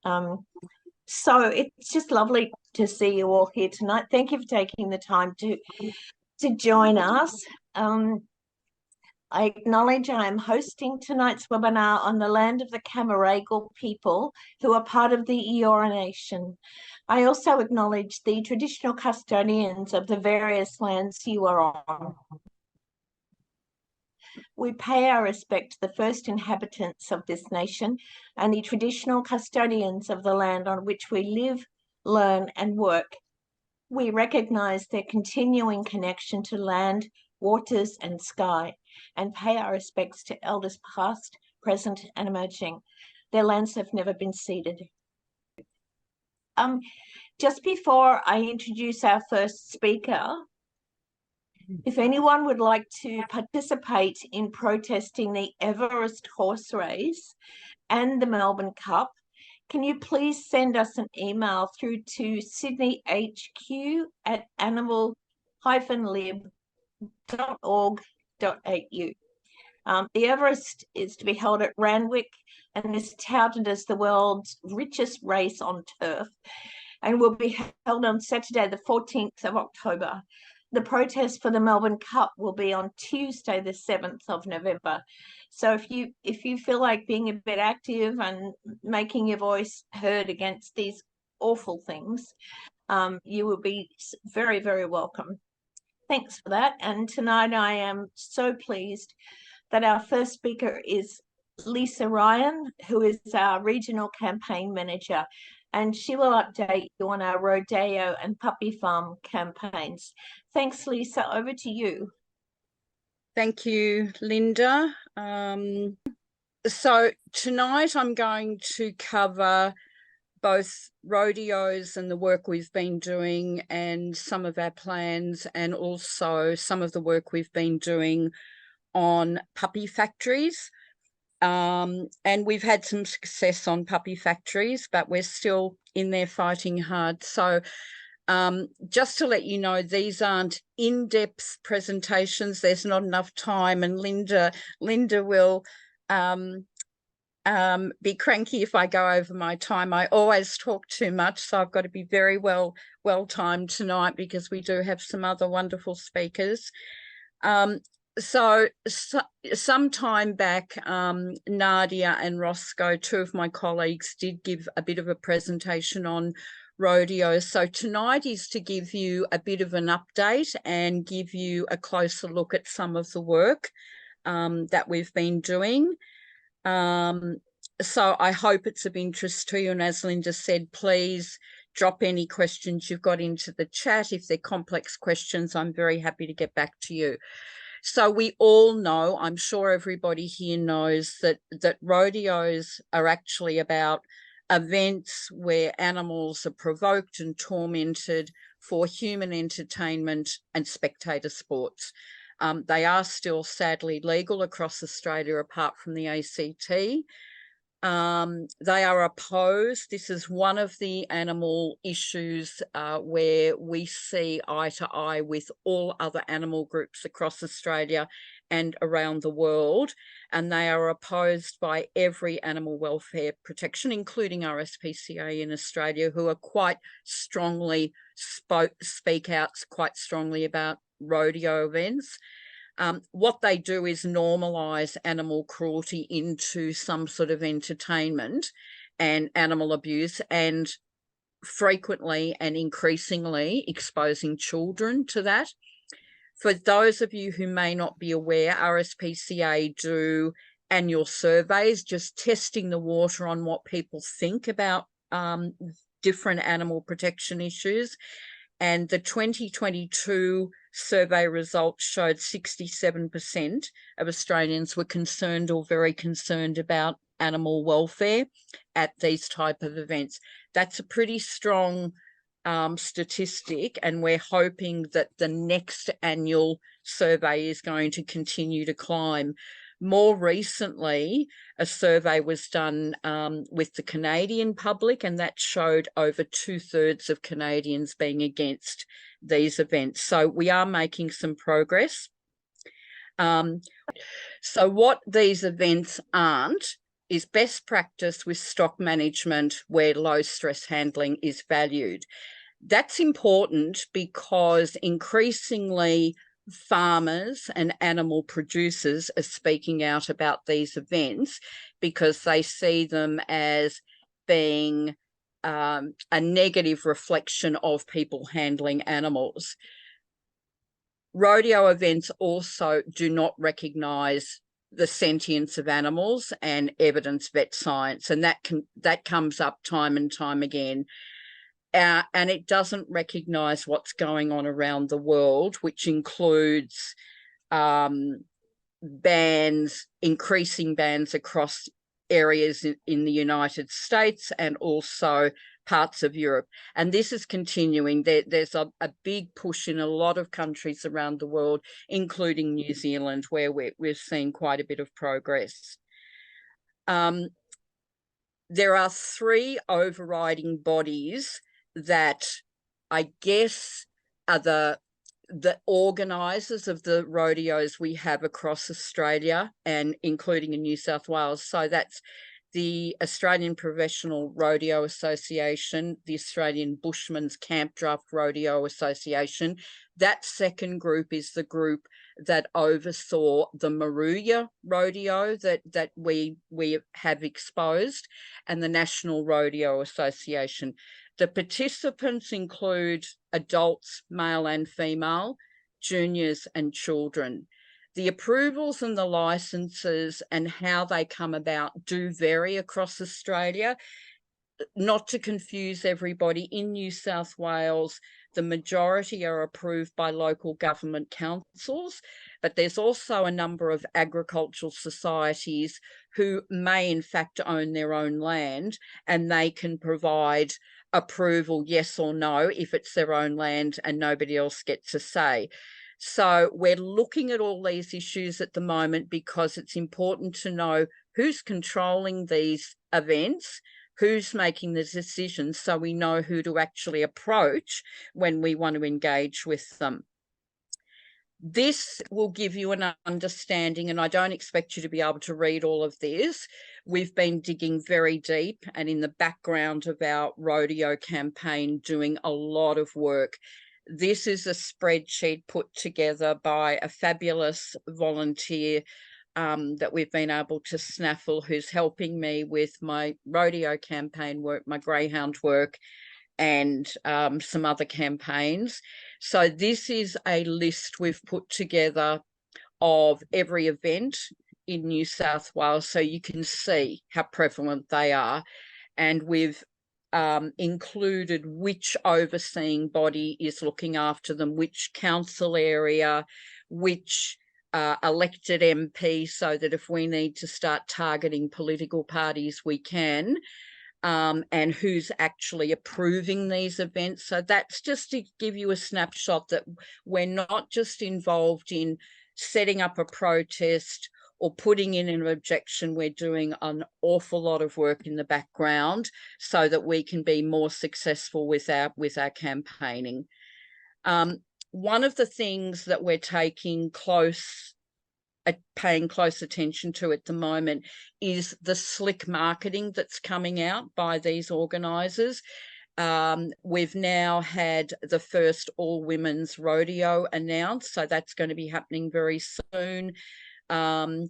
So it's just lovely to see you all here tonight. Thank you for taking the time to join us. I acknowledge I am hosting tonight's webinar on the land of the Camaragal people who are part of the Eora Nation. I also acknowledge the traditional custodians of the various lands you are on. We pay our respect to the first inhabitants of this nation and the traditional custodians of the land on which we live, learn, and work. We recognise their continuing connection to land, waters, and sky, and pay our respects to elders past, present, and emerging. Their lands have never been ceded. Just before I introduce our first speaker, if anyone would like to participate in protesting the Everest horse race and the Melbourne Cup, can you please send us an email through to sydneyhq@animal-lib.org.au. The Everest is to be held at Randwick and is touted as the world's richest race on turf and will be held on Saturday, the 14th of October. The protest for the Melbourne Cup will be on Tuesday, the 7th of November. So if you feel like being a bit active and making your voice heard against these awful things, you will be very, very welcome. Thanks for that. And tonight I am so pleased that our first speaker is Lisa Ryan, who is our Regional Campaign Manager, and she will update you on our rodeo and puppy farm campaigns. Thanks, Lisa. Over to you. Thank you, Linda. So tonight I'm going to cover both rodeos and the work we've been doing and some of our plans, and also some of the work we've been doing on puppy factories. And we've had some success on puppy factories, but we're still in there fighting hard. So just to let you know, these aren't in-depth presentations. There's not enough time, and Linda will be cranky if I go over my time. I always talk too much, so I've got to be very well timed tonight because we do have some other wonderful speakers. So some time back, Nadia and Roscoe, two of my colleagues, did give a bit of a presentation on rodeo. So tonight is to give you a bit of an update and give you a closer look at some of the work that we've been doing. So I hope it's of interest to you. And as Linda said, please drop any questions you've got into the chat. If they're complex questions, I'm very happy to get back to you. So we all know, I'm sure everybody here knows, that rodeos are actually about events where animals are provoked and tormented for human entertainment and spectator sports. They are still sadly legal across Australia apart from the ACT. They are opposed. This is one of the animal issues where we see eye to eye with all other animal groups across Australia and around the world, and they are opposed by every animal welfare protection, including RSPCA in Australia, who are quite strongly speak out quite strongly about rodeo events. What they do is normalise animal cruelty into some sort of entertainment and animal abuse, and frequently and increasingly exposing children to that. For those of you who may not be aware, RSPCA do annual surveys, just testing the water on what people think about different animal protection issues. And the 2022 survey results showed 67% of Australians were concerned or very concerned about animal welfare at these type of events. That's a pretty strong statistic, and we're hoping that the next annual survey is going to continue to climb. More recently, a survey was done with the Canadian public, and that showed over 2/3 of Canadians being against these events. So we are making some progress. So what these events aren't is best practice with stock management where low stress handling is valued. That's important because increasingly farmers and animal producers are speaking out about these events because they see them as being a negative reflection of people handling animals. Rodeo events also do not recognise the sentience of animals and evidence vet science, and that comes up time and time again. And it doesn't recognise what's going on around the world, which includes increasing bans across areas in the United States and also parts of Europe. And this is continuing. There's a big push in a lot of countries around the world, including New Zealand, where we've seen quite a bit of progress. There are 3 overriding bodies that I guess are the organisers of the rodeos we have across Australia and including in New South Wales. So that's the Australian Professional Rodeo Association, the Australian Bushman's Camp Draft Rodeo Association. That second group is the group that oversaw the Moruya rodeo that we have exposed, and the National Rodeo Association. The participants include adults, male and female, juniors and children. The approvals and the licenses and how they come about do vary across Australia. Not to confuse everybody, in New South Wales, the majority are approved by local government councils, but there's also a number of agricultural societies who may in fact own their own land, and they can provide approval, yes or no, if it's their own land and nobody else gets a say. So we're looking at all these issues at the moment because it's important to know who's controlling these events, who's making the decisions, so we know who to actually approach when we want to engage with them. This will give you an understanding, and I don't expect you to be able to read all of this. We've been digging very deep and in the background of our rodeo campaign doing a lot of work. This is a spreadsheet put together by a fabulous volunteer that we've been able to snaffle, who's helping me with my rodeo campaign work, my greyhound work, and some other campaigns. So this is a list we've put together of every event in New South Wales, so you can see how prevalent they are. And we've included which overseeing body is looking after them, which council area, which elected MP, so that if we need to start targeting political parties, we can, and who's actually approving these events. So that's just to give you a snapshot that we're not just involved in setting up a protest or putting in an objection. We're doing an awful lot of work in the background so that we can be more successful with our campaigning. One of the things that we're paying close attention to at the moment is the slick marketing that's coming out by these organisers. We've now had the first all-women's rodeo announced, so that's going to be happening very soon. In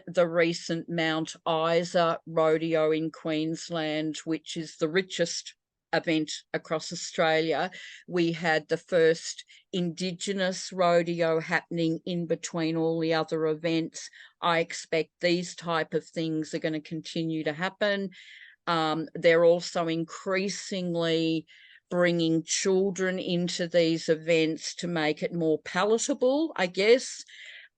the recent Mount Isa rodeo in Queensland, which is the richest event across Australia, we had the first Indigenous rodeo happening in between all the other events. I expect these type of things are going to continue to happen. They're also increasingly bringing children into these events to make it more palatable, I guess.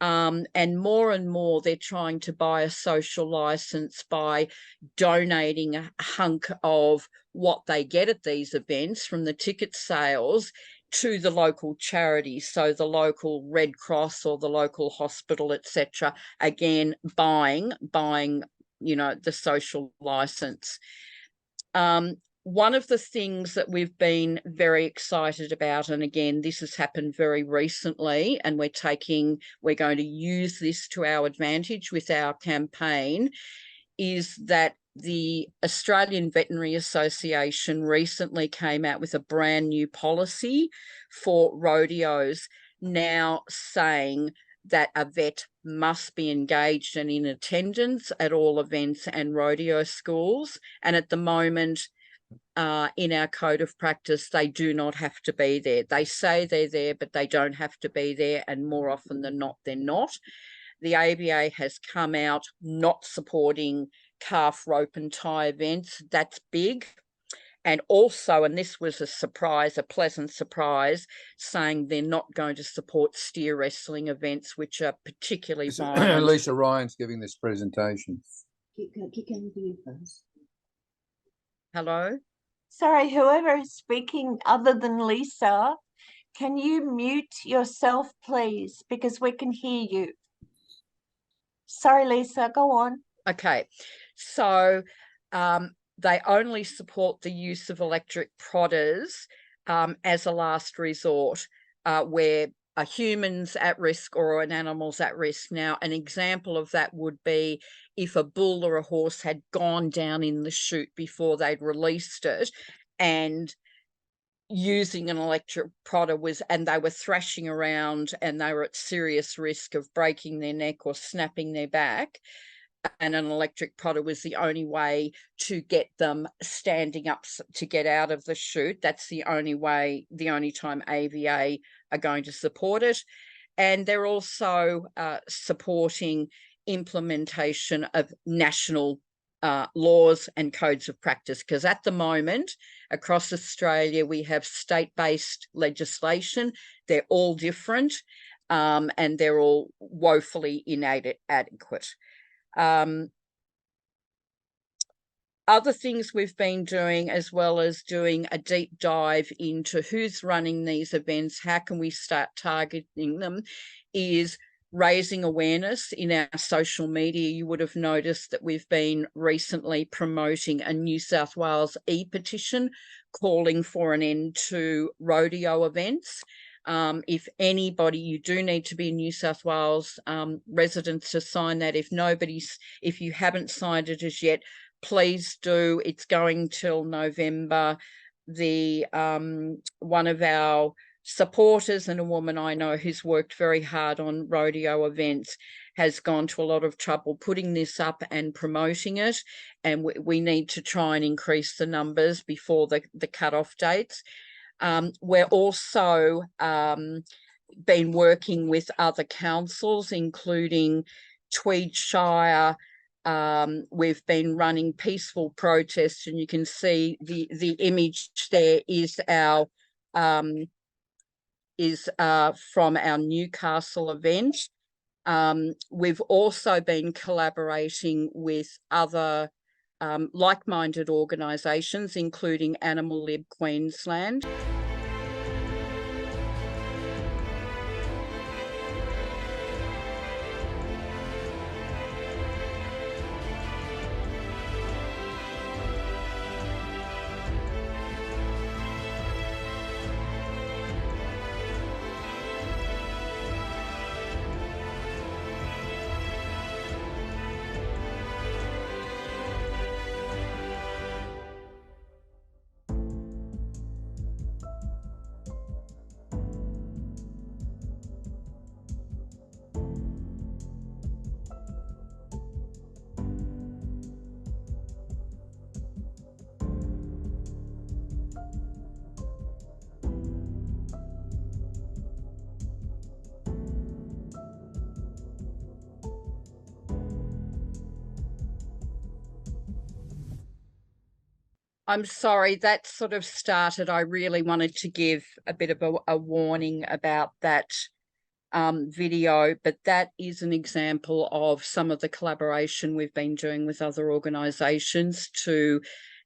And more they're trying to buy a social license by donating a hunk of what they get at these events from the ticket sales to the local charities, so the local Red Cross or the local hospital, etc. Again, buying the social license. One of the things that we've been very excited about, and again, this has happened very recently, and we're going to use this to our advantage with our campaign, is that the Australian Veterinary Association recently came out with a brand new policy for rodeos, now saying that a vet must be engaged and in attendance at all events and rodeo schools. And at the moment, in our code of practice, they do not have to be there. They say they're there, but they don't have to be there. And more often than not, they're not. The ABA has come out not supporting calf, rope and tie events. That's big. And also, and this was a surprise, a pleasant surprise, saying they're not going to support steer wrestling events, which are particularly violent. Lisa Ryan's giving this presentation. Hello? Sorry, whoever is speaking other than Lisa, can you mute yourself, please? Because we can hear you. Sorry, Lisa, go on. Okay, so they only support the use of electric prodders as a last resort where a human's at risk or an animal's at risk. Now, an example of that would be if a bull or a horse had gone down in the chute before they'd released it, and using an electric prodder and they were thrashing around and they were at serious risk of breaking their neck or snapping their back, and an electric prodder was the only way to get them standing up to get out of the chute. That's the only way, the only time AVA are going to support it. And they're also supporting implementation of national laws and codes of practice, because at the moment across Australia we have state-based legislation. They're all different and they're all woefully inadequate. Other things we've been doing, as well as doing a deep dive into who's running these events, how can we start targeting them, is raising awareness in our social media. You would have noticed that we've been recently promoting a New South Wales e-petition calling for an end to rodeo events. If anybody, you do need to be New South Wales residents to sign that. If you haven't signed it as yet, please do. It's going till November. The one of our supporters, and a woman I know who's worked very hard on rodeo events, has gone to a lot of trouble putting this up and promoting it, and we need to try and increase the numbers before the cut-off dates. We're also been working with other councils, including Tweed Shire. We've been running peaceful protests, and you can see the image there is our from our Newcastle event. We've also been collaborating with other like-minded organisations, including Animal Lib Queensland. I'm sorry, that sort of started. I really wanted to give a bit of a warning about that video, but that is an example of some of the collaboration we've been doing with other organisations to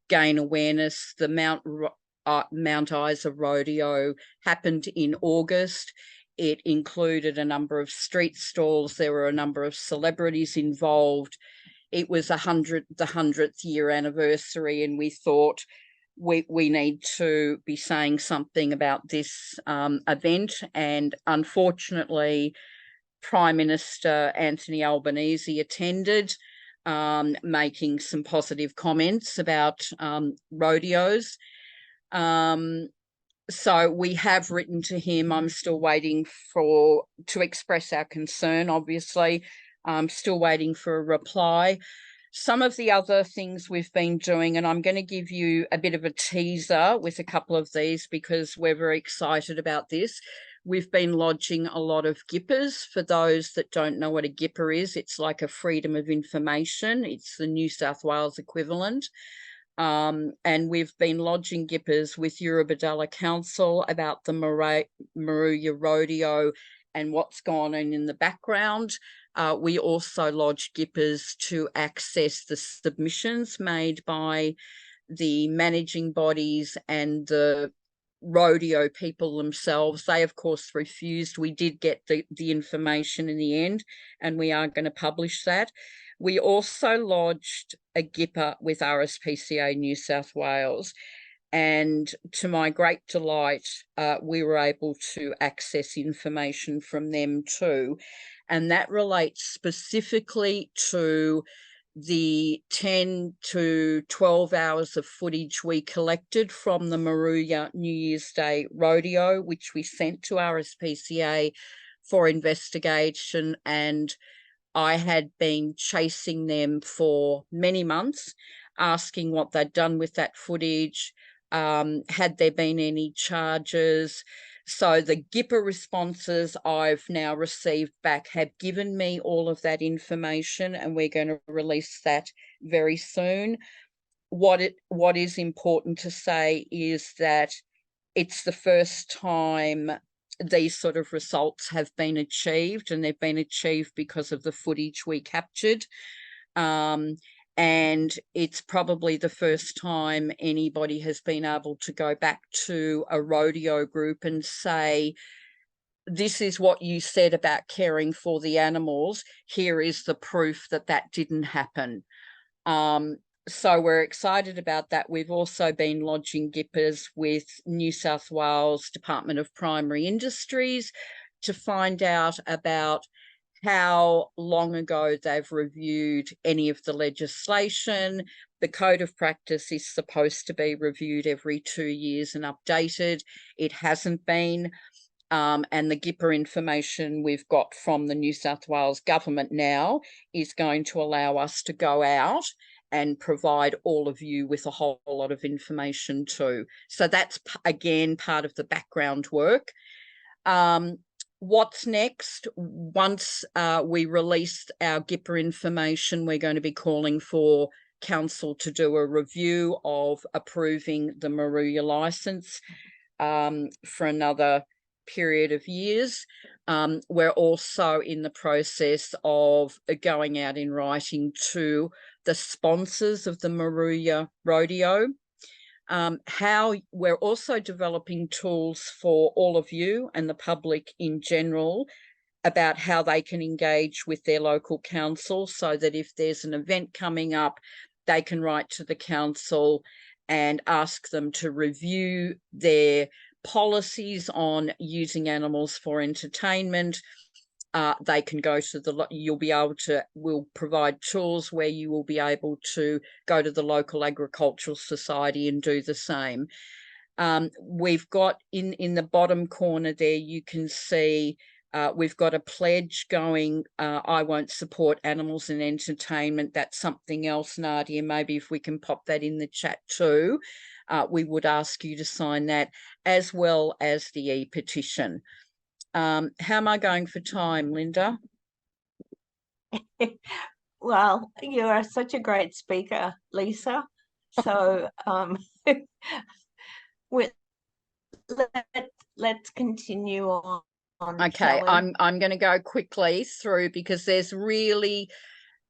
gain awareness. The Mount Isa Rodeo happened in August. It included a number of street stalls. There were a number of celebrities involved. It was the 100th year anniversary, and we thought we need to be saying something about this event. And unfortunately, Prime Minister Anthony Albanese attended. making some positive comments about rodeos. So we have written to him. I'm still waiting to express our concern, obviously. I'm still waiting for a reply. Some of the other things we've been doing, and I'm going to give you a bit of a teaser with a couple of these because we're very excited about this. We've been lodging a lot of GIPPers. For those that don't know what a GIPPer is, it's like a Freedom of Information. It's the New South Wales equivalent. And we've been lodging GIPPers with Eurobodalla Council about the Moruya Rodeo and what's gone on in the background. We also lodged GIPPers to access the submissions made by the managing bodies and the rodeo people themselves. They, of course, refused. We did get the information in the end, and we are going to publish that. We also lodged a GIPPer with RSPCA New South Wales, and to my great delight, we were able to access information from them too, and that relates specifically to the 10 to 12 hours of footage we collected from the Moruya New Year's Day rodeo, which we sent to RSPCA for investigation. And I had been chasing them for many months, asking what they'd done with that footage, had there been any charges. So the GIPPer responses I've now received back have given me all of that information, and we're going to release that very soon. What is important to say is that it's the first time these sort of results have been achieved, and they've been achieved because of the footage we captured. And it's probably the first time anybody has been able to go back to a rodeo group and say, this is what you said about caring for the animals. Here is the proof that that didn't happen. So we're excited about that. We've also been lodging GIPPers with New South Wales Department of Primary Industries to find out about how long ago they've reviewed any of the legislation. The Code of Practice is supposed to be reviewed every 2 years and updated. It hasn't been. And the GIPPer information we've got from the New South Wales government now is going to allow us to go out and provide all of you with a whole lot of information too. So that's, again, part of the background work. What's next? Once we release our GIPPer information, we're going to be calling for council to do a review of approving the Moruya licence for another period of years. We're also in the process of going out in writing to the sponsors of the Moruya Rodeo. How we're also developing tools for all of you and the public in general about how they can engage with their local council, so that if there's an event coming up, they can write to the council and ask them to review their policies on using animals for entertainment. They can go to we'll provide tools where you will be able to go to the local agricultural society and do the same. We've got in the bottom corner there, you can see we've got a pledge going, I won't support animals in entertainment. That's something else, Nadia. Maybe if we can pop that in the chat too. We would ask you to sign that, as well as the e-petition. How am I going for time, Linda? Well, you are such a great speaker, Lisa. So let's continue on. Okay, I'm going to go quickly through, because there's really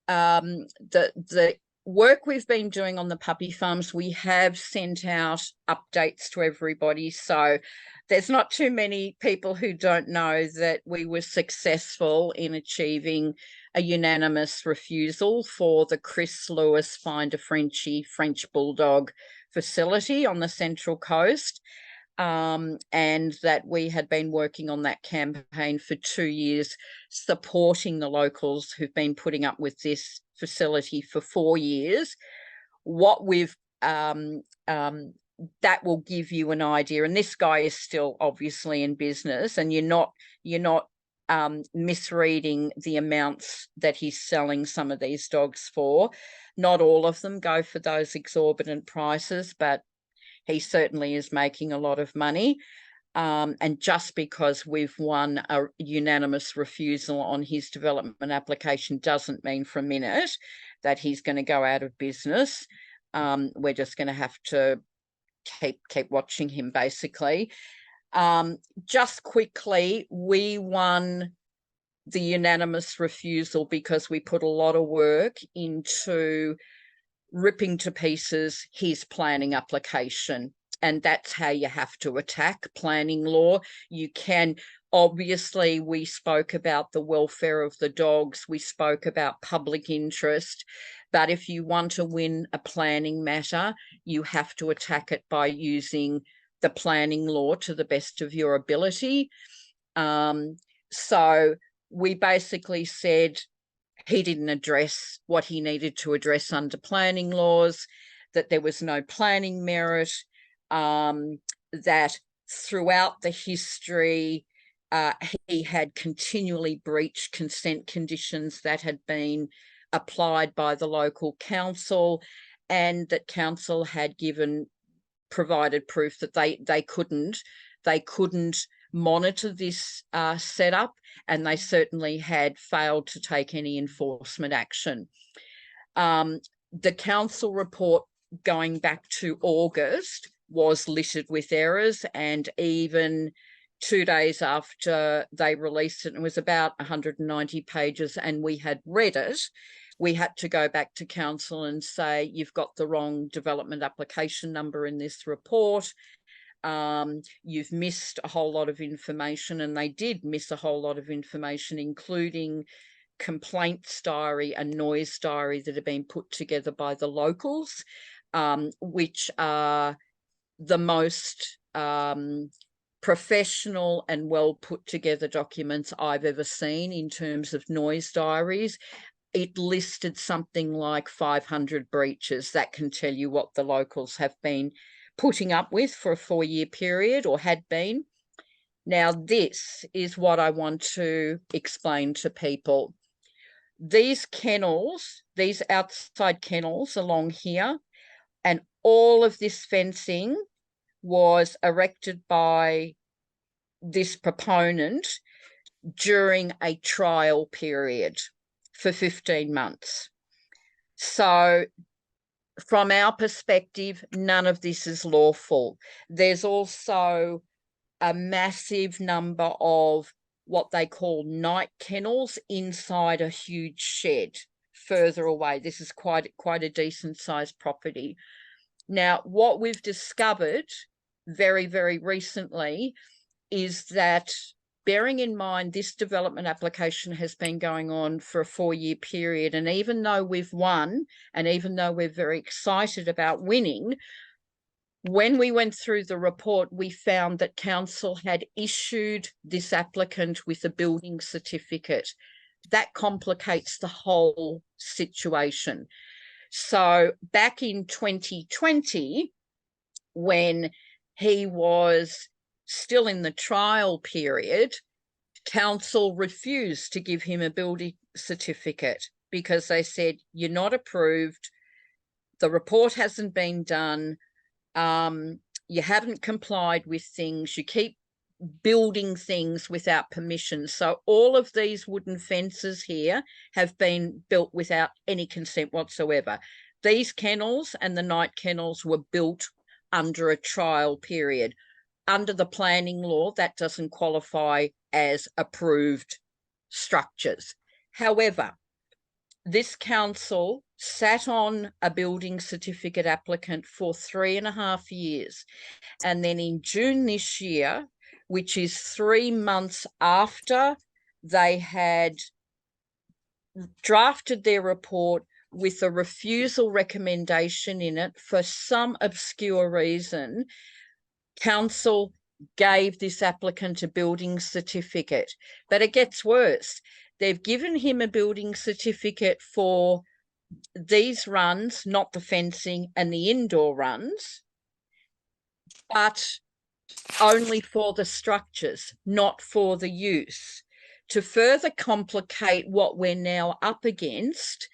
the work we've been doing on the puppy farms. We have sent out updates to everybody, so there's not too many people who don't know that we were successful in achieving a unanimous refusal for the Chris Lewis Find a Frenchie French Bulldog facility on the Central Coast. and that we had been working on that campaign for 2 years, supporting the locals who've been putting up with this facility for 4 years. What we've that will give you an idea, and this guy is still obviously in business, and you're not misreading the amounts that he's selling some of these dogs for. Not all of them go for those exorbitant prices, but he certainly is making a lot of money. And just because we've won a unanimous refusal on his development application doesn't mean for a minute that he's going to go out of business. We're just going to have to keep watching him, basically. Just quickly, we won the unanimous refusal because we put a lot of work into ripping to pieces his planning application. And that's how you have to attack planning law. You can, obviously, we spoke about the welfare of the dogs. We spoke about public interest. But if you want to win a planning matter, you have to attack it by using the planning law to the best of your ability. So we basically said he didn't address what he needed to address under planning laws, that there was no planning merit, that throughout the history, he had continually breached consent conditions that had been applied by the local council, and that council had provided proof that they couldn't monitor this setup, and they certainly had failed to take any enforcement action. The council report going back to August was littered with errors, and even 2 days after they released it, it was about 190 pages, and we had read it, we had to go back to council and say, you've got the wrong development application number in this report. You've missed a whole lot of information, and they did miss a whole lot of information, including complaints diary and noise diary that have been put together by the locals, which are the most professional and well put together documents I've ever seen in terms of noise diaries. It listed something like 500 breaches. That can tell you what the locals have been putting up with for a 4-year period, or had been. Now, this is what I want to explain to people. These kennels, these outside kennels along here, and all of this fencing was erected by this proponent during a trial period for 15 months. So from our perspective, none of this is lawful. There's also a massive number of what they call night kennels inside a huge shed further away. This is quite a decent sized property. Now, what we've discovered very, very recently is that, bearing in mind this development application has been going on for a 4-year period, and even though we've won, and even though we're very excited about winning, when we went through the report, we found that council had issued this applicant with a building certificate. That complicates the whole situation. So back in 2020, when he was still in the trial period, council refused to give him a building certificate because they said, you're not approved, the report hasn't been done, you haven't complied with things, you keep building things without permission. So all of these wooden fences here have been built without any consent whatsoever. These kennels and the night kennels were built under a trial period. Under the planning law, that doesn't qualify as approved structures. However, this council sat on a building certificate applicant for 3.5 years. And then in June this year, which is 3 months after they had drafted their report with a refusal recommendation in it, for some obscure reason, Council gave this applicant a building certificate, but it gets worse. They've given him a building certificate for these runs, not the fencing and the indoor runs, but only for the structures, not for the use. To further complicate what we're now up against,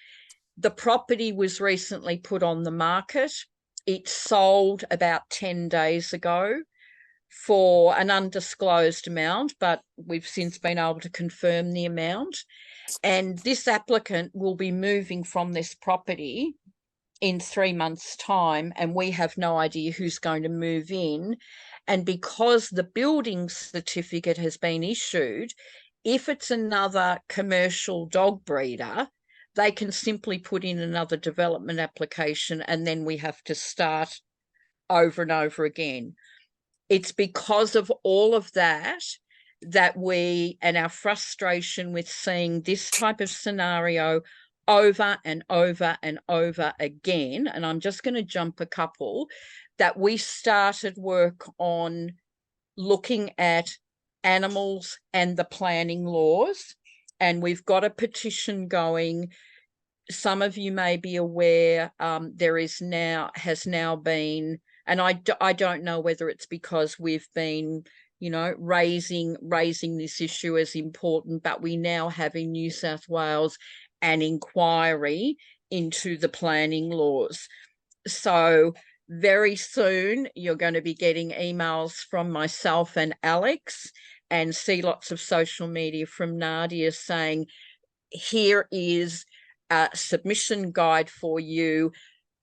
the property was recently put on the market. It sold about 10 days ago for an undisclosed amount, but we've since been able to confirm the amount. And this applicant will be moving from this property in 3 months' time, and we have no idea who's going to move in. And because the building certificate has been issued, if it's another commercial dog breeder, they can simply put in another development application, and then we have to start over and over again. It's because of all of that we, and our frustration with seeing this type of scenario over and over and over again, and I'm just going to jump a couple, that we started work on looking at animals and the planning laws, and we've got a petition going. Some of you may be aware there has now been, and I don't know whether it's because we've been, you know, raising this issue as important, but we now have in New South Wales an inquiry into the planning laws. So very soon you're going to be getting emails from myself and Alex, and see lots of social media from Nadia saying, here is a submission guide for you.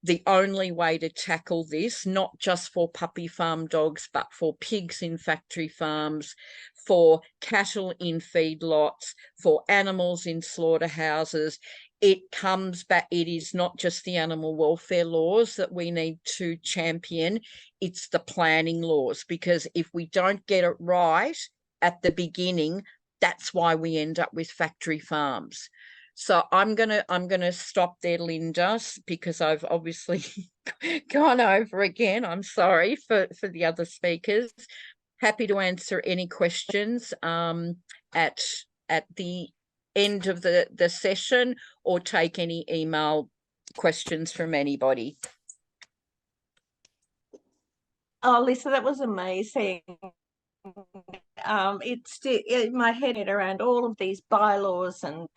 The only way to tackle this, not just for puppy farm dogs, but for pigs in factory farms, for cattle in feedlots, for animals in slaughterhouses. It comes back, it is not just the animal welfare laws that we need to champion, it's the planning laws, because if we don't get it right at the beginning, that's why we end up with factory farms. So I'm gonna stop there, Linda, because I've obviously gone over again. I'm sorry for the other speakers. Happy to answer any questions at the end of the session, or take any email questions from anybody. Oh, Lisa, that was amazing. It's in my head around all of these bylaws and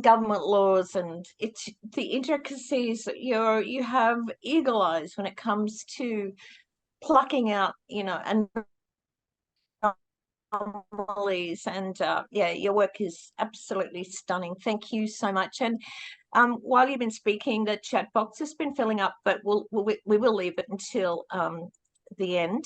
government laws, and it's the intricacies. You have eagle eyes when it comes to plucking out, you know, anomalies, and yeah, your work is absolutely stunning. Thank you so much. And while you've been speaking, the chat box has been filling up, but we will leave it until the end.